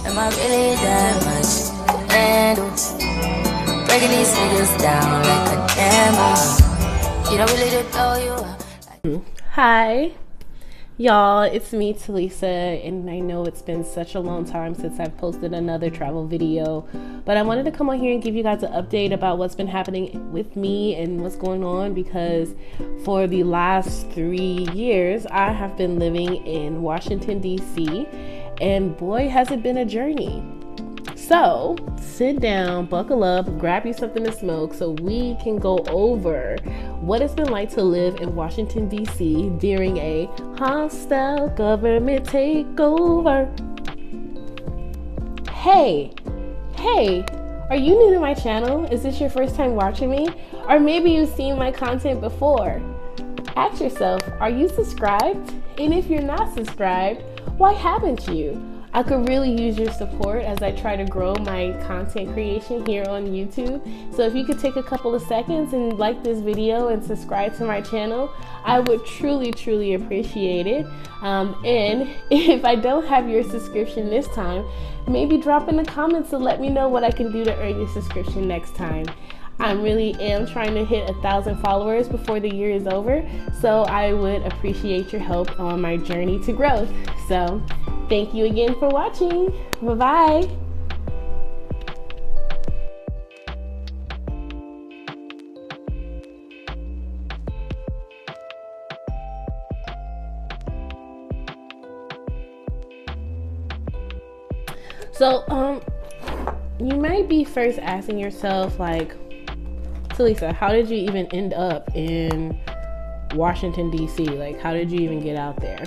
Am I really that much to handle? Breaking these niggas down like a camel. You don't really know you. Hi, y'all. It's me, Talisa, and I know it's been such a long time since I've posted another travel video, but I wanted to come on here and give you guys an update about what's been happening with me and what's going on, because for the last 3 years, I have been living in Washington, D.C., and boy, has it been a journey. So sit down, buckle up, grab you something to smoke so we can go over what it's been like to live in Washington, D.C. during a hostile government takeover. Hey, are you new to my channel? Is this your first time watching me? Or maybe you've seen my content before. Ask yourself, are you subscribed? And if you're not subscribed, why haven't you? I could really use your support as I try to grow my content creation here on YouTube. So if you could take a couple of seconds and like this video and subscribe to my channel, I would truly appreciate it. And if I don't have your subscription this time, maybe drop in the comments to let me know what I can do to earn your subscription next time. I really am trying to hit 1,000 followers before the year is over, so I would appreciate your help on my journey to growth. So thank you again for watching. Bye-bye. So, you might be first asking yourself, like, Talisa, how did you even end up in Washington, D.C.? Like, how did you even get out there?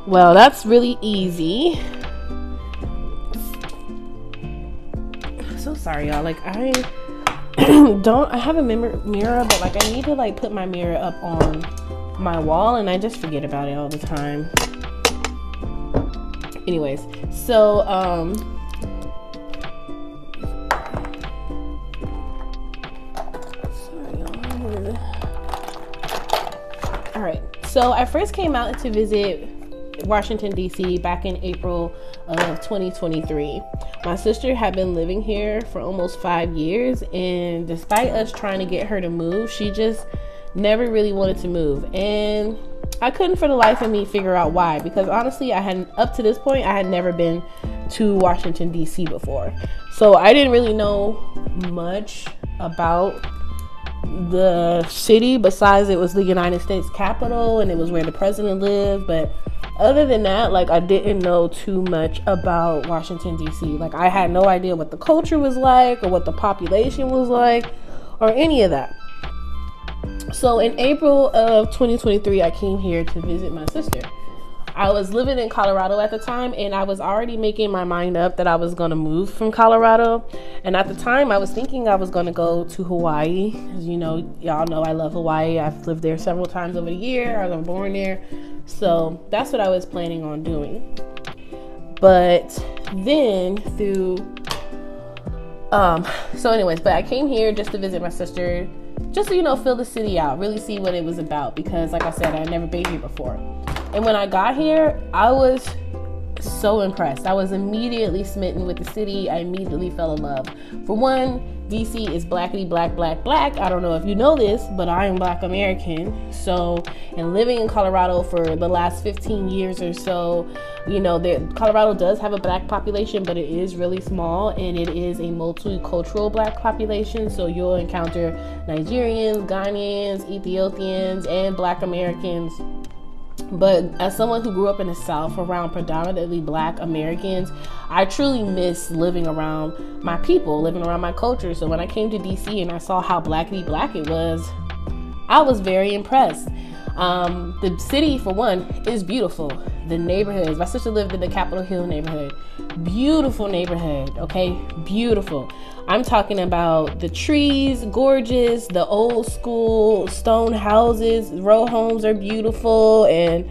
Well, that's really easy. So sorry, y'all. Like, I have a mirror, but like I need to like put my mirror up on my wall, and I just forget about it all the time. Anyways, so all right, so I first came out to visit Washington, D.C. back in April of 2023. My sister had been living here for almost 5 years, and despite us trying to get her to move, she just never really wanted to move. And I couldn't for the life of me figure out why, because honestly, up to this point, I had never been to Washington, D.C. before. So I didn't really know much about the city besides it was the United States capital and it was where the president lived. But other than that, like, I didn't know too much about Washington, D.C. Like, I had no idea what the culture was like or what the population was like or any of that. So in April of 2023, I came here to visit my sister. I was living in Colorado at the time, and I was already making my mind up that I was going to move from Colorado. And at the time, I was thinking I was going to go to Hawaii. As you know, y'all know I love Hawaii. I've lived there several times over the year. I was born there. So that's what I was planning on doing. But then but I came here just to visit my sister, just to, fill the city out, really see what it was about, because like I said, I had never been here before. And when I got here, I was so impressed. I was immediately smitten with the city. I immediately fell in love. For one, DC is blackity black. I don't know if you know this, but I am Black American. So, and living in Colorado for the last 15 years or so, Colorado does have a black population, but it is really small, and it is a multicultural black population. So you'll encounter Nigerians, Ghanaians, Ethiopians, and Black Americans. But as someone who grew up in the South around predominantly Black Americans, I truly miss living around my people, living around my culture. So when I came to DC and I saw how blackity black it was, I was very impressed. The city, for one, is beautiful. The neighborhoods, my sister lived in the Capitol Hill neighborhood. Beautiful neighborhood, okay? Beautiful. I'm talking about the trees, gorgeous, the old school stone houses, row homes are beautiful, and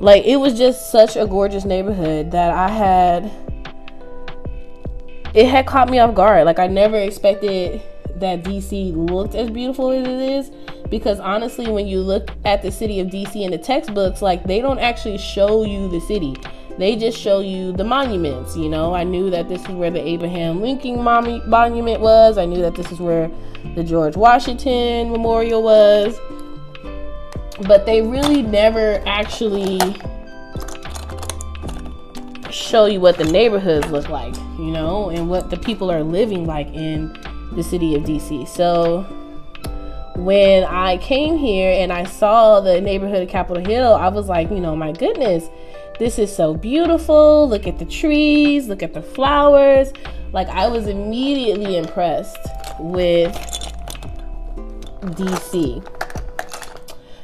like, it was just such a gorgeous neighborhood that it had caught me off guard. Like, I never expected that DC looked as beautiful as it is, because honestly, when you look at the city of DC in the textbooks, like, they don't actually show you the city. They just show you the monuments. I knew that this is where the Abraham Lincoln monument was. I knew that this is where the George Washington Memorial was. But they really never actually show you what the neighborhoods look like, and what the people are living like in the city of DC. So when I came here and I saw the neighborhood of Capitol Hill, I was like, my goodness, this is so beautiful. Look at the trees, look at the flowers. Like, I was immediately impressed with DC.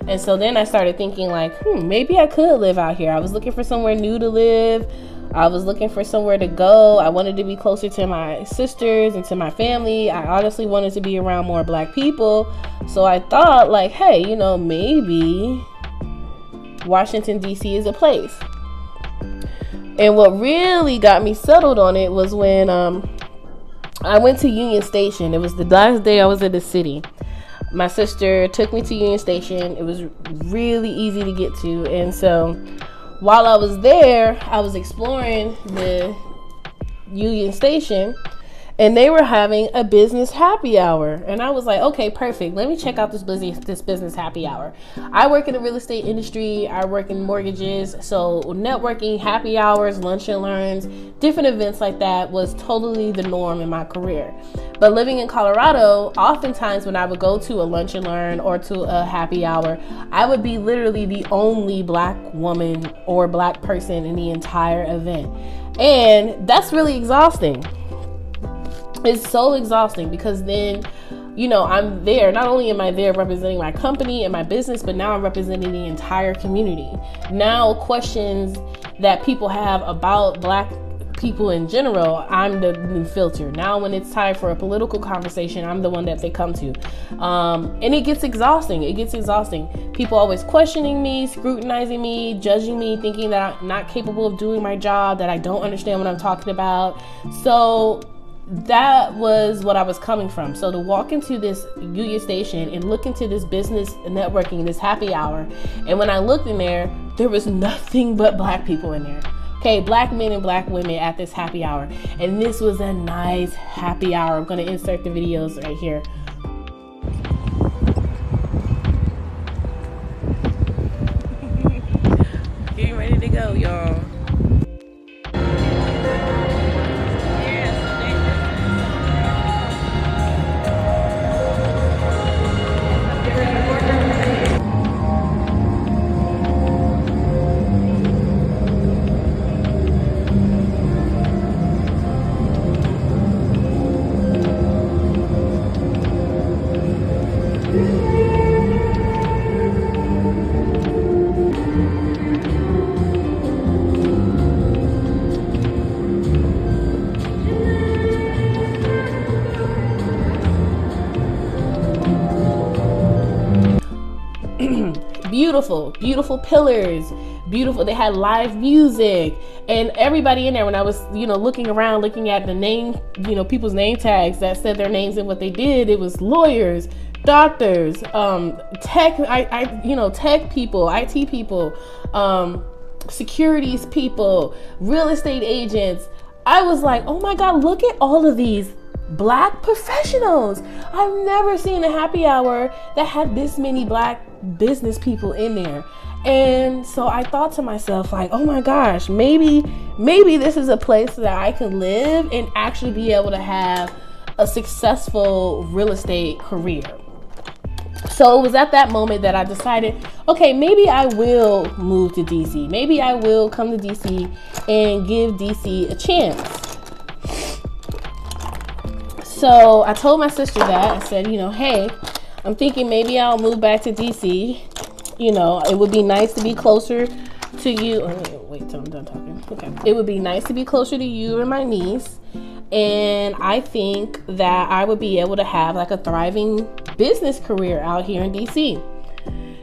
And so then I started thinking like, maybe I could live out here. I was looking for somewhere new to live. I was looking for somewhere to go. I wanted to be closer to my sisters and to my family. I honestly wanted to be around more Black people. So I thought like, hey, maybe Washington, D.C. is a place. And what really got me settled on it was when I went to Union Station. It was the last day I was in the city. My sister took me to Union Station. It was really easy to get to. And so while I was there, I was exploring the Union Station, and they were having a business happy hour. And I was like, okay, perfect. Let me check out this business happy hour. I work in the real estate industry. I work in mortgages. So networking, happy hours, lunch and learns, different events like that was totally the norm in my career. But living in Colorado, oftentimes when I would go to a lunch and learn or to a happy hour, I would be literally the only Black woman or Black person in the entire event. And that's really exhausting. It's so exhausting because then, I'm there. Not only am I there representing my company and my business, but now I'm representing the entire community. Now questions that people have about Black people in general, I'm the new filter. Now when it's time for a political conversation, I'm the one that they come to. And it gets exhausting. People always questioning me, scrutinizing me, judging me, thinking that I'm not capable of doing my job, that I don't understand what I'm talking about. So that was what I was coming from. So to walk into this Union Station and look into this business networking, this happy hour, and when I looked in there, there was nothing but Black people in there. Okay, Black men and Black women at this happy hour. And this was a nice happy hour. I'm going to insert the videos right here. Getting ready to go, y'all. Beautiful pillars, beautiful. They had live music, and everybody in there, when I was, looking around, looking at the name, people's name tags that said their names and what they did, it was lawyers, doctors, tech, tech people, IT people, securities people, real estate agents. I was like, oh my God, look at all of these Black professionals. I've never seen a happy hour that had this many Black business people in there. And so I thought to myself, like, oh my gosh, maybe this is a place that I can live and actually be able to have a successful real estate career. So it was at that moment that I decided, okay, maybe I will move to DC. Maybe I will come to DC and give DC a chance. So I told my sister that. I said, hey, I'm thinking maybe I'll move back to DC. It would be nice to be closer to you. Oh, wait till I'm done talking. Okay. It would be nice to be closer to you and my niece. And I think that I would be able to have like a thriving business career out here in DC.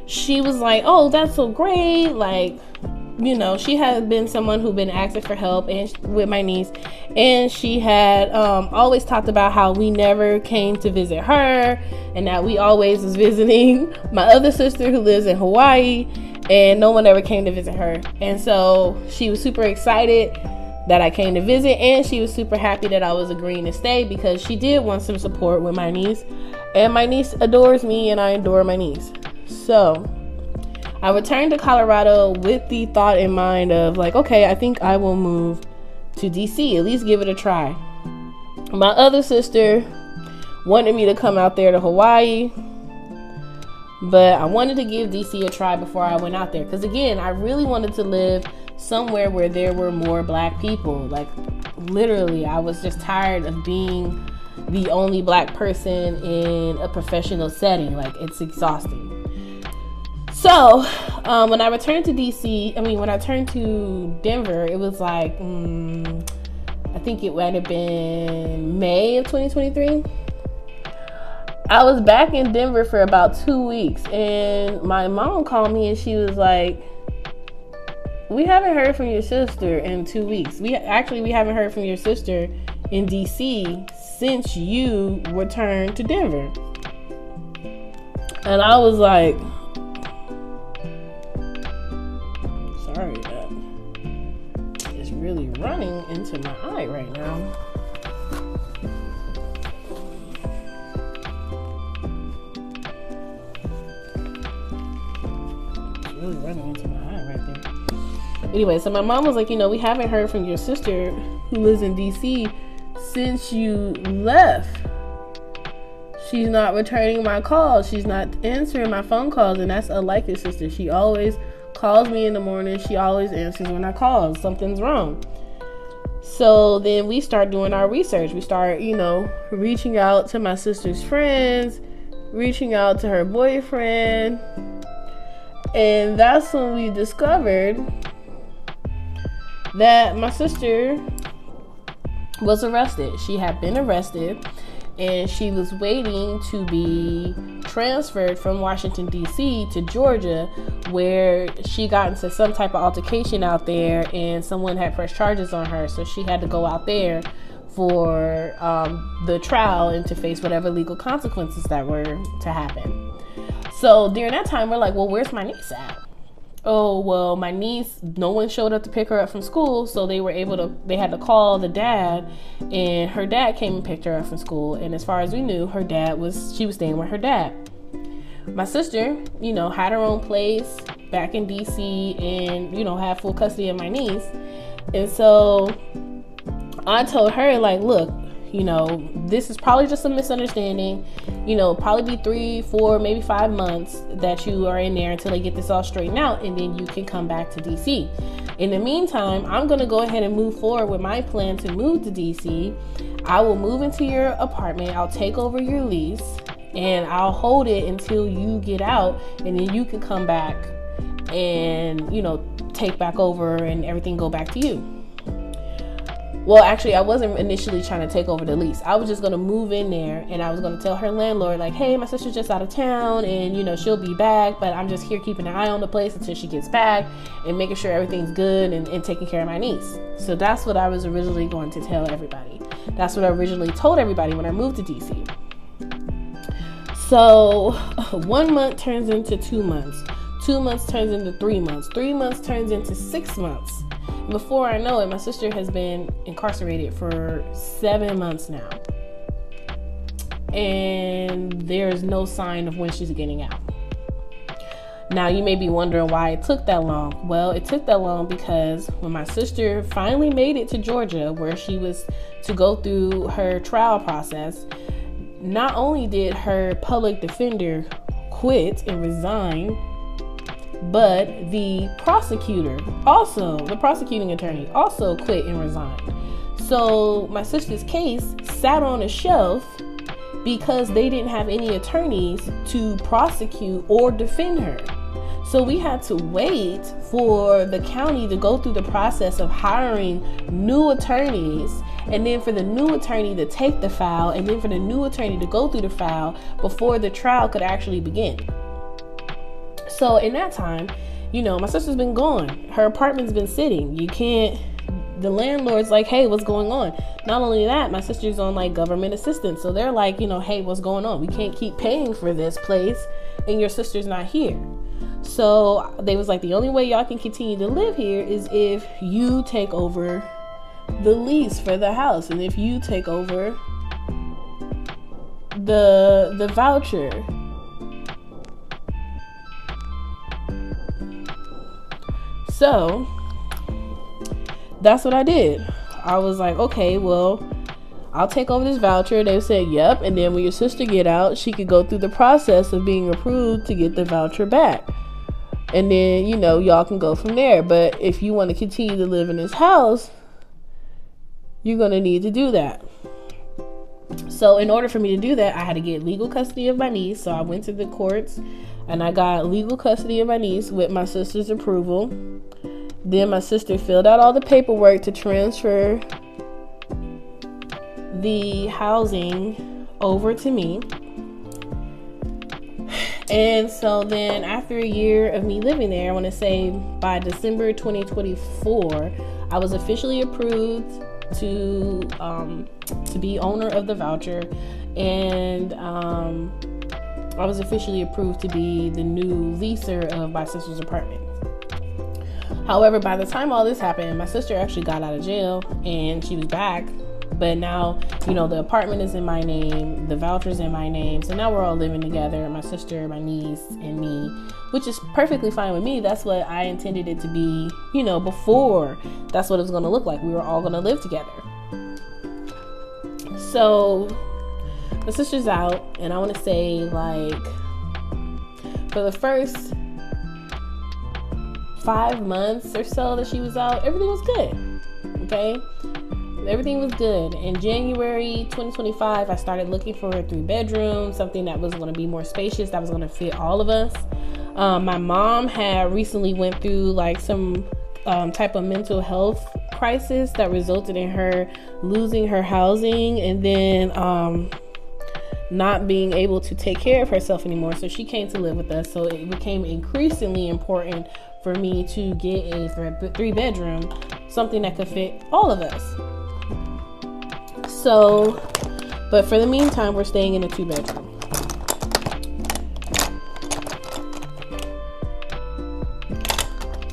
She was like, oh, that's so great. Like, she had been someone who'd been asking for help and with my niece, and she had always talked about how we never came to visit her, and that we always was visiting my other sister who lives in Hawaii. and no one ever came to visit her. And so she was super excited that I came to visit, and she was super happy that I was agreeing to stay because she did want some support with my niece, and my niece adores me and I adore my niece. So I returned to Colorado with the thought in mind of like, okay, I think I will move to DC, at least give it a try. My other sister wanted me to come out there to Hawaii, but I wanted to give DC a try before I went out there, because again, I really wanted to live somewhere where there were more black people. Like literally, I was just tired of being the only black person in a professional setting. Like, it's exhausting. So when I returned to when I turned to Denver, it was like I think it might have been May of 2023. I was back in Denver for about 2 weeks, and my mom called me and she was like, we haven't heard from your sister in 2 weeks. We haven't heard from your sister in DC since you returned to Denver. And I was like, sorry, that is really running into my eye right now. It's really running into my eye right there. Anyway, so my mom was like, we haven't heard from your sister who lives in DC since you left. She's not returning my calls. She's not answering my phone calls. And that's unlike your sister. She always calls me in the morning. She always answers when I call. Something's wrong. So then we start doing our research. We start, reaching out to my sister's friends, reaching out to her boyfriend. And that's when we discovered that my sister was arrested. She had been arrested, and she was waiting to be transferred from Washington, D.C. to Georgia, where she got into some type of altercation out there, and someone had pressed charges on her, so she had to go out there for the trial and to face whatever legal consequences that were to happen. So during that time, we're like, well, where's my niece at? Oh, well, my niece, no one showed up to pick her up from school, so they had to call the dad, and her dad came and picked her up from school. And as far as we knew, she was staying with her dad. My sister, had her own place back in DC and, had full custody of my niece. And so I told her, like, look, this is probably just a misunderstanding. Probably be 3, 4, maybe 5 months that you are in there until they get this all straightened out, and then you can come back to DC. In the meantime, I'm going to go ahead and move forward with my plan to move to DC. I will move into your apartment. I'll take over your lease, and I'll hold it until you get out, and then you can come back and, take back over and everything go back to you. Well, actually, I wasn't initially trying to take over the lease. I was just going to move in there, and I was going to tell her landlord, like, hey, my sister's just out of town, and, she'll be back, but I'm just here keeping an eye on the place until she gets back and making sure everything's good and taking care of my niece. So that's what I was originally going to tell everybody. That's what I originally told everybody when I moved to DC. So 1 month turns into 2 months. 2 months turns into 3 months. 3 months turns into 6 months. Before I know it, my sister has been incarcerated for 7 months now. And there's no sign of when she's getting out. Now, you may be wondering why it took that long. Well, it took that long because when my sister finally made it to Georgia, where she was to go through her trial process, not only did her public defender quit and resign, but the prosecuting attorney also quit and resigned. So my sister's case sat on a shelf because they didn't have any attorneys to prosecute or defend her. So we had to wait for the county to go through the process of hiring new attorneys, and then for the new attorney to take the file, and then for the new attorney to go through the file before the trial could actually begin. So in that time, my sister's been gone. Her apartment's been sitting. The landlord's like, hey, what's going on? Not only that, my sister's on like government assistance. So they're like, hey, what's going on? We can't keep paying for this place and your sister's not here. So they was like, the only way y'all can continue to live here is if you take over the lease for the house, and if you take over the voucher. So that's what I did. I was like, okay, well, I'll take over this voucher. They said, yep. And then when your sister get out, she could go through the process of being approved to get the voucher back. And then, y'all can go from there. But if you want to continue to live in this house, you're going to need to do that. So in order for me to do that, I had to get legal custody of my niece. So I went to the courts and I got legal custody of my niece with my sister's approval. Then my sister filled out all the paperwork to transfer the housing over to me. And so then after a year of me living there, I want to say by December 2024, I was officially approved to be owner of the voucher, and I was officially approved to be the new leaser of my sister's apartment. However, by the time all this happened, my sister actually got out of jail and she was back. But now, the apartment is in my name, the voucher's in my name. So now we're all living together, my sister, my niece, and me, which is perfectly fine with me. That's what I intended it to be, before. That's what it was going to look like. We were all going to live together. So my sister's out, and I want to say, like, for the first 5 months or so that she was out, everything was good. Okay? Everything was good. In January 2025, I started looking for a 3-bedroom, something that was going to be more spacious, that was going to fit all of us. My mom had recently went through like some type of mental health crisis that resulted in her losing her housing and then not being able to take care of herself anymore. So she came to live with us. So it became increasingly important for me to get a 3-bedroom, something that could fit all of us. So, but for the meantime, we're staying in a 2-bedroom.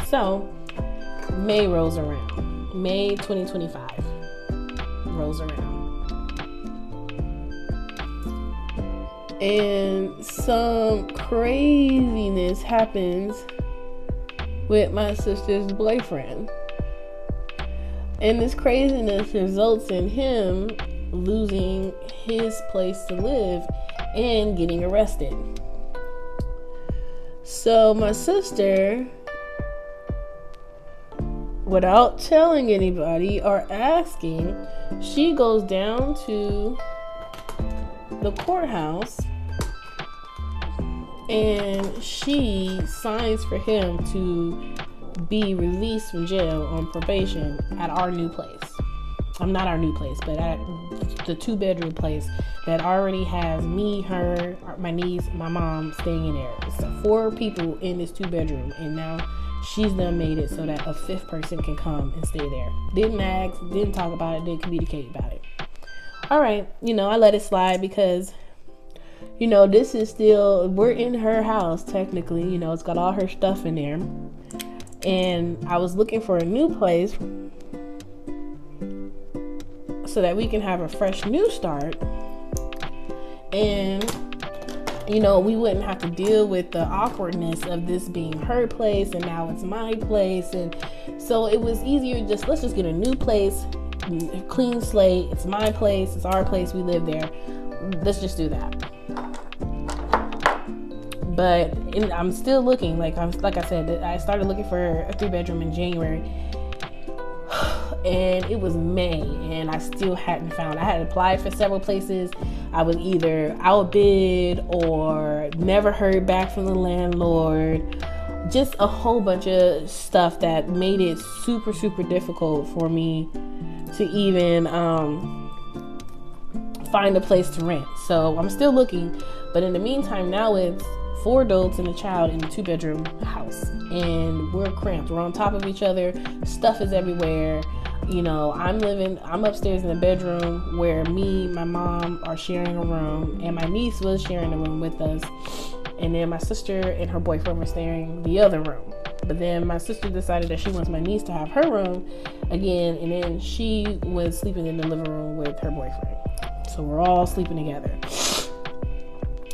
So, May rolls around. May 2025 rolls around. And some craziness happens with my sister's boyfriend. And this craziness results in him losing his place to live and getting arrested. So my sister, without telling anybody or asking, she goes down to the courthouse and she signs for him to be released from jail on probation at our new place. Not our new place, but at the 2-bedroom place that already has me, her, my niece, my mom staying in there. It's 4 people in this 2-bedroom, and now she's done made it so that a 5th person can come and stay there. Didn't ask, didn't talk about it, didn't communicate about it. All right, I let it slide because this is still, we're in her house technically. It's got all her stuff in there. And I was looking for a new place so that we can have a fresh new start. And, we wouldn't have to deal with the awkwardness of this being her place and now it's my place. And so it was easier let's just get a new place, clean slate. It's my place. It's our place. We live there. Let's just do that. But I'm still looking. Like I said, I started looking for a 3-bedroom in January, and it was May, and I still hadn't found. I had applied for several places. I was either outbid or never heard back from the landlord. Just a whole bunch of stuff that made it super, super difficult for me to even find a place to rent. So I'm still looking, but in the meantime, now it's 4 adults and a child in a 2-bedroom house, and we're cramped. We're on top of each other. Stuff is everywhere. I'm upstairs in the bedroom where me, my mom are sharing a room, and my niece was sharing a room with us. And then my sister and her boyfriend were sharing the other room. But then my sister decided that she wants my niece to have her room again, and then she was sleeping in the living room with her boyfriend. So we're all sleeping together.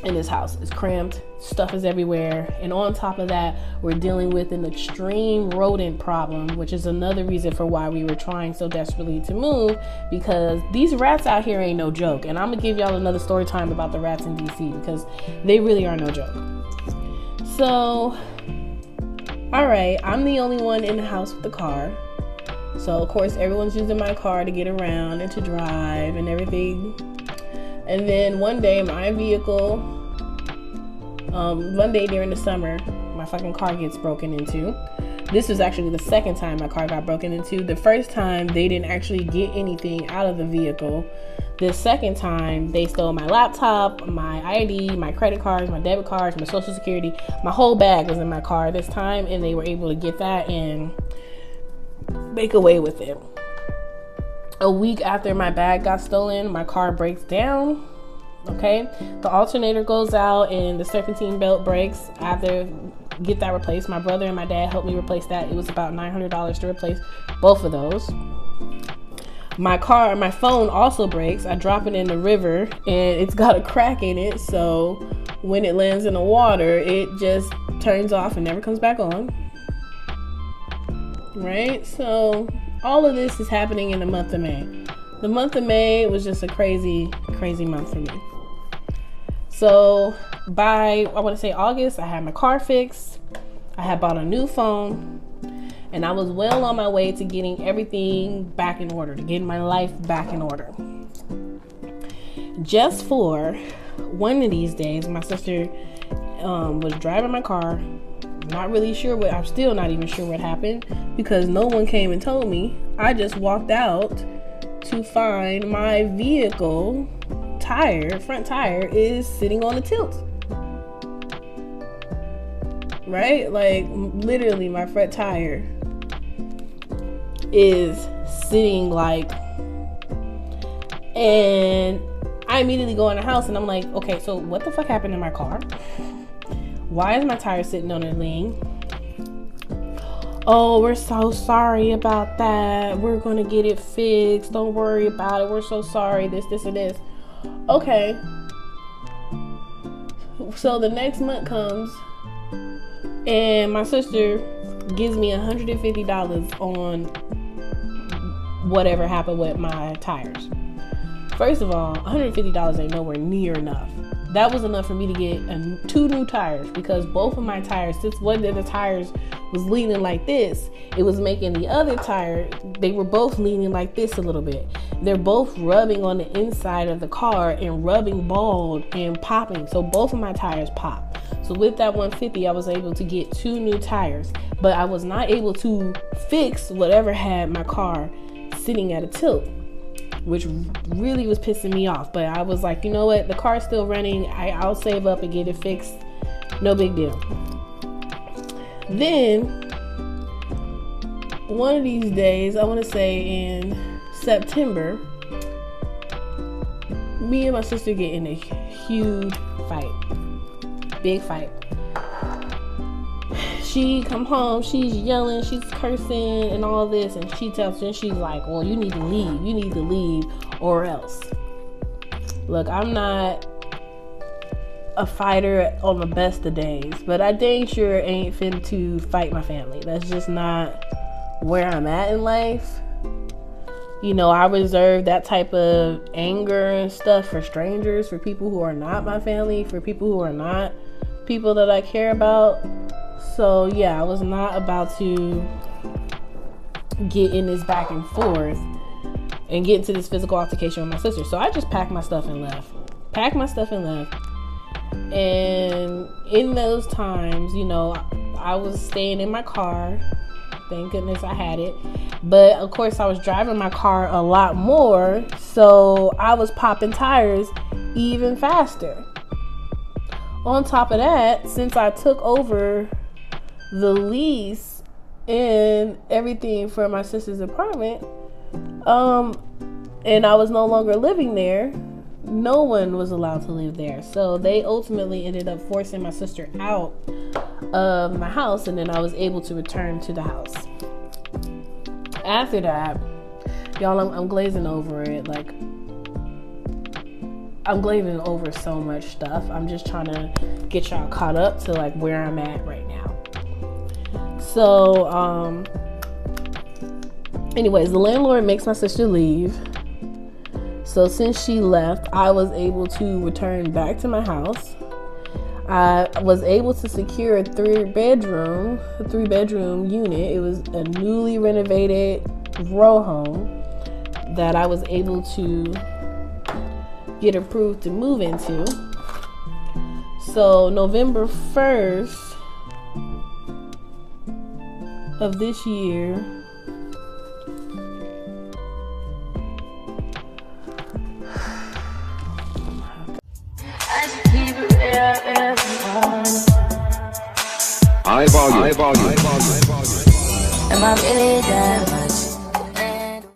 And this house is cramped, stuff is everywhere, and on top of that, we're dealing with an extreme rodent problem, which is another reason for why we were trying so desperately to move, because these rats out here ain't no joke. And I'm gonna give y'all another story time about the rats in DC, because they really are no joke. So, alright, I'm the only one in the house with the car. So of course everyone's using my car to get around and to drive and everything. And then one day my vehicle, one day during the summer, my fucking car gets broken into. This was actually the second time my car got broken into. The first time they didn't actually get anything out of the vehicle. The second time they stole my laptop, my ID, my credit cards, my debit cards, my social security. My whole bag was in my car this time, and they were able to get that and make away with it. A week after my bag got stolen, my car breaks down. Okay, the alternator goes out and the serpentine belt breaks. I have to get that replaced. My brother and my dad helped me replace that. It was about $900 to replace both of those. My phone also breaks. I drop it in the river and it's got a crack in it, so when it lands in the water, it just turns off and never comes back on. Right? So all of this is happening in the month of May. The month of May was just a crazy, crazy month for me. So by, I want to say August, I had my car fixed. I had bought a new phone, and I was well on my way to getting everything back in order, to getting my life back in order. Just for one of these days, my sister was driving my car. Not really sure I'm still not even sure what happened, because no one came and told me. I just walked out to find my vehicle front tire is sitting on a tilt. Right? Like literally my front tire is sitting like, and I immediately go in the house and I'm like, okay, so what the fuck happened to my car? Why is my tire sitting on a lean? Oh, we're so sorry about that. We're gonna get it fixed. Don't worry about it. We're so sorry. This, and this. Okay. So the next month comes and my sister gives me $150 on whatever happened with my tires. First of all, $150 ain't nowhere near enough. That was enough for me to get 2 new tires, because both of my tires, since one of the tires was leaning like this, it was making the other tire, they were both leaning like this a little bit. They're both rubbing on the inside of the car and rubbing bald and popping. So both of my tires popped. So with that $150, I was able to get 2 new tires, but I was not able to fix whatever had my car sitting at a tilt, which really was pissing me off. But I was like, you know what? The car's still running. I'll save up and get it fixed. No big deal. Then, one of these days, I want to say in September, me and my sister get in a huge fight. Big fight. She come home, she's yelling, she's cursing and all this, and she's like, well, you need to leave or else. Look, I'm not a fighter on the best of days, but I dang sure ain't fin to fight my family. That's just not where I'm at in life. You know, I reserve that type of anger and stuff for strangers, for people who are not my family, for people who are not people that I care about. So yeah, I was not about to get in this back and forth and get into this physical altercation with my sister. So I just packed my stuff and left. And in those times, you know, I was staying in my car. Thank goodness I had it. But of course I was driving my car a lot more, so I was popping tires even faster. On top of that, since I took over the lease and everything for my sister's apartment, and I was no longer living there, no one was allowed to live there. So they ultimately ended up forcing my sister out of my house, and then I was able to return to the house. After that, y'all, I'm glazing over it. Like, I'm glazing over so much stuff. I'm just trying to get y'all caught up to like where I'm at right now. So, anyways, the landlord makes my sister leave. So since she left, I was able to return back to my house. I was able to secure a three-bedroom unit. It was a newly renovated row home that I was able to get approved to move into. So November 1st of this year, Am I really that